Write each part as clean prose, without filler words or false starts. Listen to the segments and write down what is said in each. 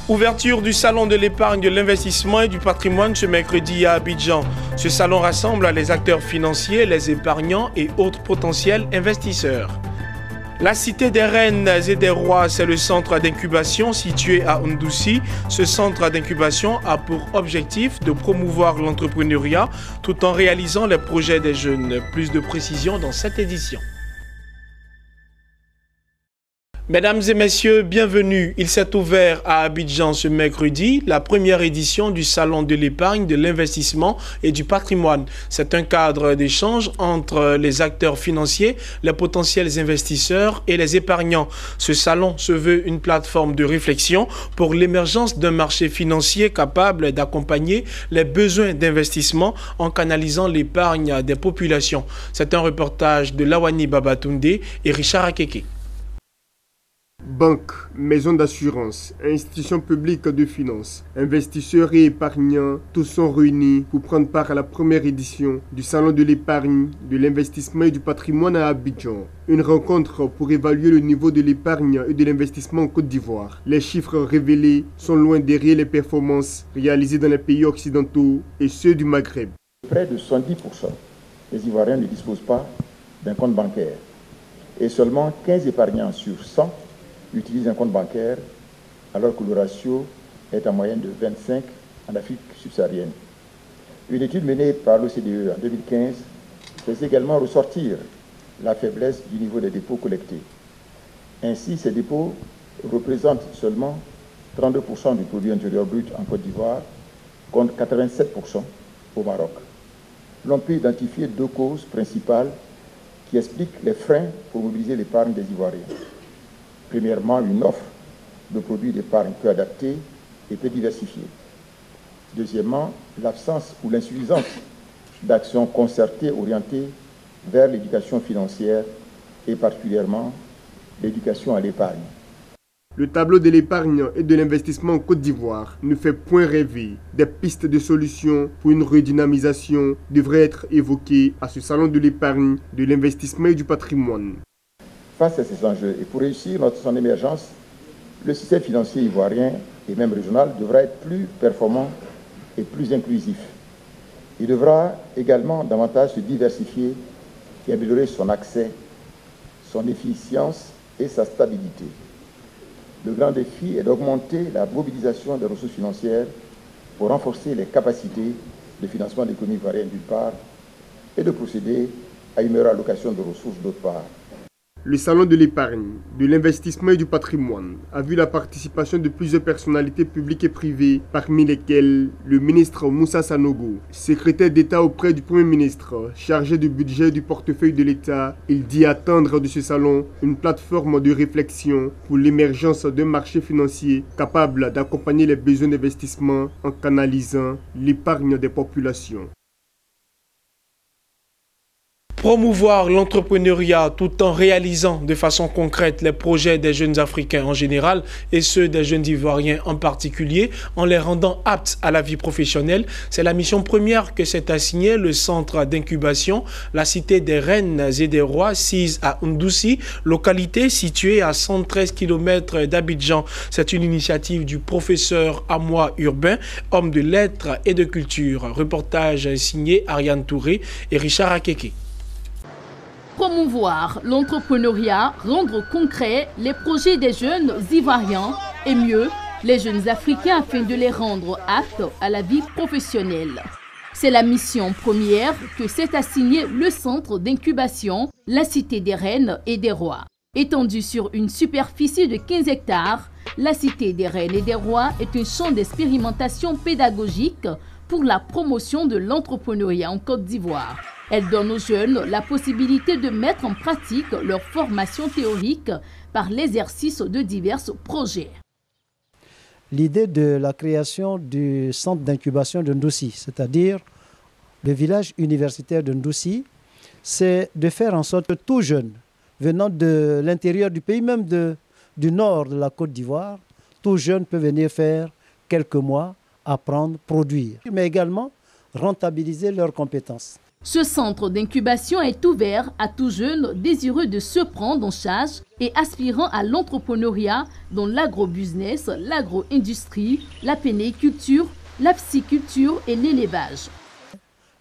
Ouverture du salon de l'épargne, de l'investissement et du patrimoine ce mercredi à Abidjan. Ce salon rassemble les acteurs financiers, les épargnants et autres potentiels investisseurs. La Cité des Reines et des Rois, c'est le centre d'incubation situé à Ndoussi. Ce centre d'incubation a pour objectif de promouvoir l'entrepreneuriat tout en réalisant les projets des jeunes. Plus de précisions dans cette édition. Mesdames et messieurs, bienvenue. Il s'est ouvert à Abidjan ce mercredi, la première édition du Salon de l'épargne, de l'investissement et du patrimoine. C'est un cadre d'échange entre les acteurs financiers, les potentiels investisseurs et les épargnants. Ce salon se veut une plateforme de réflexion pour l'émergence d'un marché financier capable d'accompagner les besoins d'investissement en canalisant l'épargne des populations. C'est un reportage de Lawani Babatunde et Richard Akeke. Banques, maisons d'assurance, institutions publiques de finances, investisseurs et épargnants, tous sont réunis pour prendre part à la première édition du Salon de l'épargne, de l'investissement et du patrimoine à Abidjan. Une rencontre pour évaluer le niveau de l'épargne et de l'investissement en Côte d'Ivoire. Les chiffres révélés sont loin derrière les performances réalisées dans les pays occidentaux et ceux du Maghreb. Près de 70% des Ivoiriens ne disposent pas d'un compte bancaire et seulement 15 épargnants sur 100 utilisent un compte bancaire alors que le ratio est en moyenne de 25 en Afrique subsaharienne. Une étude menée par l'OCDE en 2015 fait également ressortir la faiblesse du niveau des dépôts collectés. Ainsi, ces dépôts représentent seulement 32% du produit intérieur brut en Côte d'Ivoire contre 87% au Maroc. L'on peut identifier deux causes principales qui expliquent les freins pour mobiliser l'épargne des Ivoiriens. Premièrement, une offre de produits d'épargne peu adaptée et peu diversifiée. Deuxièmement, l'absence ou l'insuffisance d'actions concertées orientées vers l'éducation financière et particulièrement l'éducation à l'épargne. Le tableau de l'épargne et de l'investissement en Côte d'Ivoire ne fait point rêver. Des pistes de solutions pour une redynamisation devraient être évoquées à ce salon de l'épargne, de l'investissement et du patrimoine. Face à ces enjeux et pour réussir son émergence, le système financier ivoirien et même régional devra être plus performant et plus inclusif. Il devra également davantage se diversifier et améliorer son accès, son efficience et sa stabilité. Le grand défi est d'augmenter la mobilisation des ressources financières pour renforcer les capacités de financement de l'économie ivoirienne d'une part et de procéder à une meilleure allocation de ressources d'autre part. Le salon de l'épargne, de l'investissement et du patrimoine a vu la participation de plusieurs personnalités publiques et privées, parmi lesquelles le ministre Moussa Sanogo, secrétaire d'État auprès du Premier ministre, chargé du budget et du portefeuille de l'État. Il dit attendre de ce salon une plateforme de réflexion pour l'émergence d'un marché financier capable d'accompagner les besoins d'investissement en canalisant l'épargne des populations. Promouvoir l'entrepreneuriat tout en réalisant de façon concrète les projets des jeunes Africains en général et ceux des jeunes Ivoiriens en particulier, en les rendant aptes à la vie professionnelle, c'est la mission première que s'est assignée le centre d'incubation, la Cité des Reines et des Rois, sise à Ndoussi, localité située à 113 km d'Abidjan. C'est une initiative du professeur Amoa Urbain, homme de lettres et de culture. Reportage signé Ariane Touré et Richard Akeke. Promouvoir l'entrepreneuriat, rendre concret les projets des jeunes Ivoiriens et mieux, les jeunes Africains afin de les rendre aptes à la vie professionnelle. C'est la mission première que s'est assignée le centre d'incubation, la Cité des Reines et des Rois. Étendue sur une superficie de 15 hectares, la Cité des Reines et des Rois est un champ d'expérimentation pédagogique pour la promotion de l'entrepreneuriat en Côte d'Ivoire. Elle donne aux jeunes la possibilité de mettre en pratique leur formation théorique par l'exercice de divers projets. L'idée de la création du centre d'incubation de Ndoussi, c'est-à-dire le village universitaire de Ndoussi, c'est de faire en sorte que tout jeune, venant de l'intérieur du pays, même du nord de la Côte d'Ivoire, tout jeune peut venir faire quelques mois, apprendre, produire, mais également rentabiliser leurs compétences. Ce centre d'incubation est ouvert à tout jeune désireux de se prendre en charge et aspirant à l'entrepreneuriat dans l'agrobusiness, l'agro-industrie, la pénéculture, la pisciculture et l'élevage.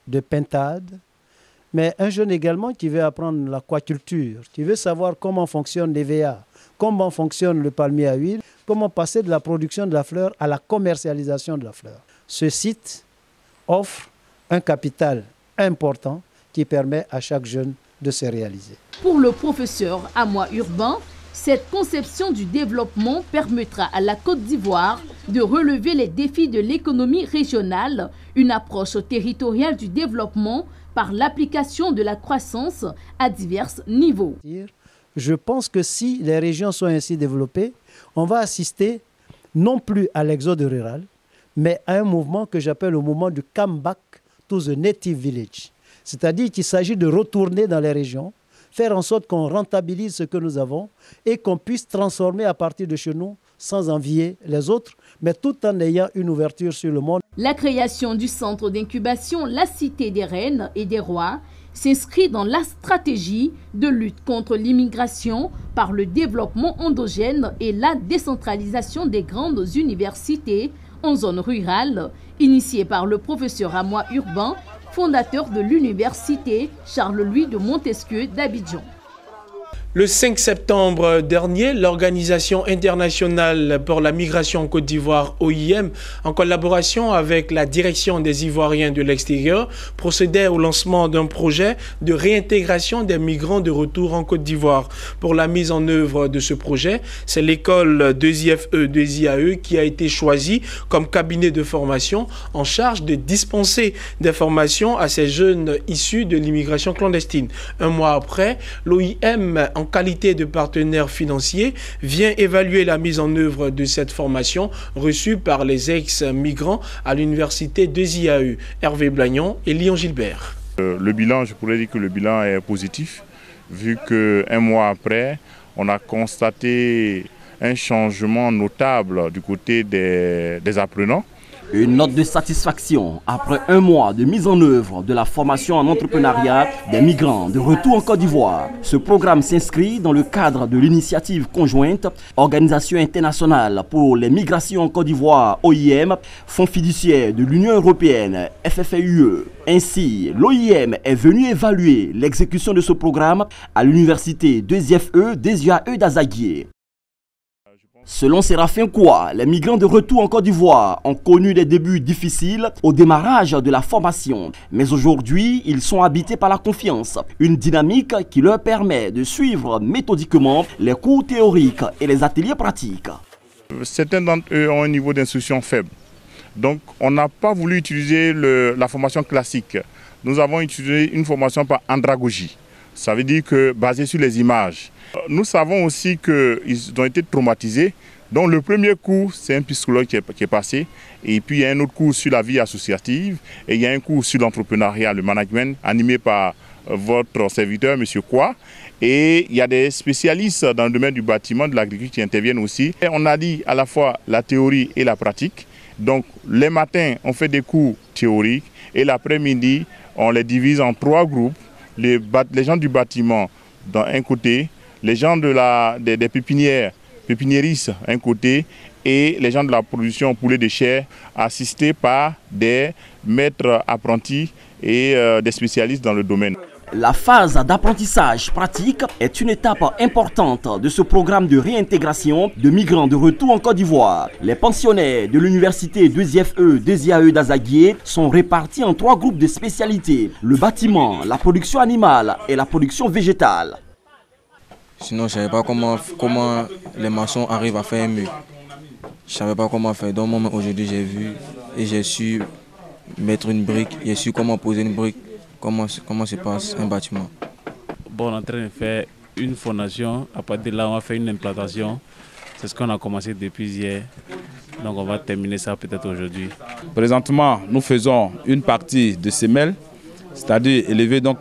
De pintade, mais un jeune également qui veut apprendre l'aquaculture, qui veut savoir comment fonctionne l'EVA, comment fonctionne le palmier à huile, comment passer de la production de la fleur à la commercialisation de la fleur. Ce site offre un capital important qui permet à chaque jeune de se réaliser. Pour le professeur Amoa Urbain, cette conception du développement permettra à la Côte d'Ivoire de relever les défis de l'économie régionale, une approche territoriale du développement par l'application de la croissance à divers niveaux. Je pense que si les régions sont ainsi développées, on va assister non plus à l'exode rural, mais à un mouvement que j'appelle le mouvement du comeback to the native village. C'est-à-dire qu'il s'agit de retourner dans les régions, faire en sorte qu'on rentabilise ce que nous avons et qu'on puisse transformer à partir de chez nous sans envier les autres, mais tout en ayant une ouverture sur le monde. La création du centre d'incubation La Cité des Reines et des Rois s'inscrit dans la stratégie de lutte contre l'immigration par le développement endogène et la décentralisation des grandes universités en zone rurale, initiée par le professeur Amoa Urbain, fondateur de l'université Charles-Louis de Montesquieu d'Abidjan. Le 5 septembre dernier, l'Organisation internationale pour la migration en Côte d'Ivoire, OIM, en collaboration avec la Direction des Ivoiriens de l'extérieur, procédait au lancement d'un projet de réintégration des migrants de retour en Côte d'Ivoire. Pour la mise en œuvre de ce projet, c'est l'école 2IFE qui a été choisie comme cabinet de formation en charge de dispenser des formations à ces jeunes issus de l'immigration clandestine. Un mois après, l'OIM, en qualité de partenaire financier, vient évaluer la mise en œuvre de cette formation reçue par les ex-migrants à l'université 2IAE. Hervé Blagnon et Lyon Gilbert. Le bilan, je pourrais dire que le bilan est positif, vu qu'un mois après, on a constaté un changement notable du côté des apprenants. Une note de satisfaction après un mois de mise en œuvre de la formation en entrepreneuriat des migrants de retour en Côte d'Ivoire. Ce programme s'inscrit dans le cadre de l'initiative conjointe Organisation internationale pour les migrations en Côte d'Ivoire, OIM, Fonds fiduciaire de l'Union européenne, FFUE. Ainsi, l'OIM est venu évaluer l'exécution de ce programme à l'université 2IFE d'Azaguié. Selon Séraphin Koua, les migrants de retour en Côte d'Ivoire ont connu des débuts difficiles au démarrage de la formation. Mais aujourd'hui, ils sont habités par la confiance, une dynamique qui leur permet de suivre méthodiquement les cours théoriques et les ateliers pratiques. Certains d'entre eux ont un niveau d'instruction faible. Donc, on n'a pas voulu utiliser la formation classique. Nous avons utilisé une formation par andragogie. Ça veut dire que basée sur les images. Nous savons aussi qu'ils ont été traumatisés. Donc le premier cours, c'est un psychologue qui est passé. Et puis il y a un autre cours sur la vie associative. Et il y a un cours sur l'entrepreneuriat, le management, animé par votre serviteur, M. Koua. Et il y a des spécialistes dans le domaine du bâtiment, de l'agriculture qui interviennent aussi. Et on a dit à la fois la théorie et la pratique. Donc les matins, on fait des cours théoriques. Et l'après-midi, on les divise en 3 groupes. Les gens du bâtiment d'un côté, les gens des pépiniéristes d'un côté et les gens de la production poulet de chair assistés par des maîtres apprentis et des spécialistes dans le domaine. La phase d'apprentissage pratique est une étape importante de ce programme de réintégration de migrants de retour en Côte d'Ivoire. Les pensionnaires de l'université 2IFE, 2IAE d'Azaguié sont répartis en 3 groupes de spécialités. Le bâtiment, la production animale et la production végétale. Sinon, je ne savais pas comment les maçons arrivent à faire un mur. Je ne savais pas comment faire. Donc moi, aujourd'hui, j'ai vu et j'ai su mettre une brique. J'ai su comment poser une brique. Comment se passe un bâtiment. Bon, on est en train de faire une fondation. À partir de là, on va faire une implantation. C'est ce qu'on a commencé depuis hier. Donc on va terminer ça peut-être aujourd'hui. Présentement, nous faisons une partie de semelle, c'est-à-dire élever donc,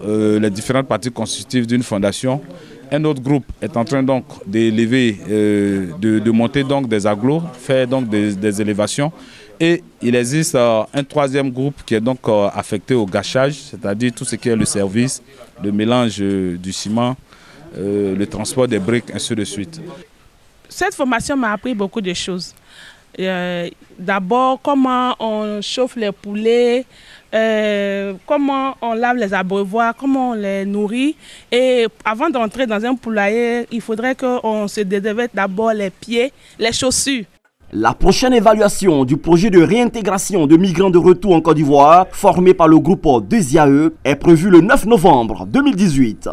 les différentes parties constitutives d'une fondation. Un autre groupe est en train donc d'élever, de monter donc des agglos, faire donc des élévations. Et il existe un troisième groupe qui est donc affecté au gâchage, c'est-à-dire tout ce qui est le service, le mélange du ciment, le transport des briques, ainsi de suite. Cette formation m'a appris beaucoup de choses. D'abord, comment on chauffe les poulets, comment on lave les abreuvoirs, comment on les nourrit. Et avant d'entrer dans un poulailler, il faudrait qu'on se désinfecte d'abord les pieds, les chaussures. La prochaine évaluation du projet de réintégration de migrants de retour en Côte d'Ivoire, formé par le groupe 2IAE, est prévue le 9 novembre 2018.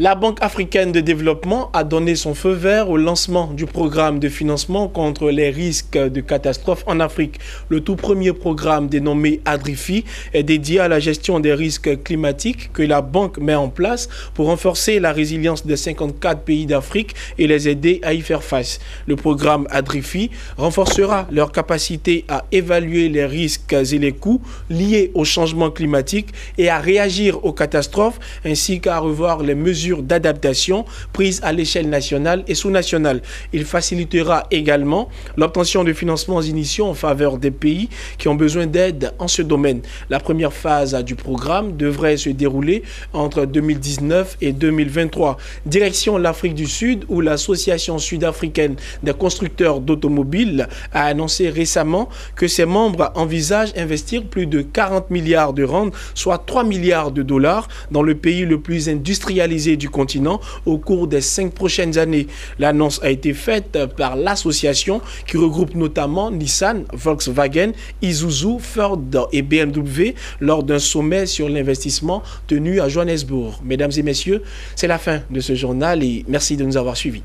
La Banque africaine de développement a donné son feu vert au lancement du programme de financement contre les risques de catastrophes en Afrique. Le tout premier programme dénommé ADRIFI est dédié à la gestion des risques climatiques que la banque met en place pour renforcer la résilience des 54 pays d'Afrique et les aider à y faire face. Le programme ADRIFI renforcera leur capacité à évaluer les risques et les coûts liés au changement climatique et à réagir aux catastrophes ainsi qu'à revoir les mesures d'adaptation prises à l'échelle nationale et sous-nationale. Il facilitera également l'obtention de financements initiaux en faveur des pays qui ont besoin d'aide en ce domaine. La première phase du programme devrait se dérouler entre 2019 et 2023. Direction l'Afrique du Sud, où l'Association sud-africaine des constructeurs d'automobiles a annoncé récemment que ses membres envisagent d'investir plus de 40 milliards de rand, soit 3 milliards de dollars, dans le pays le plus industrialisé du continent au cours des 5 prochaines années. L'annonce a été faite par l'association qui regroupe notamment Nissan, Volkswagen, Isuzu, Ford et BMW lors d'un sommet sur l'investissement tenu à Johannesburg. Mesdames et messieurs, c'est la fin de ce journal et merci de nous avoir suivis.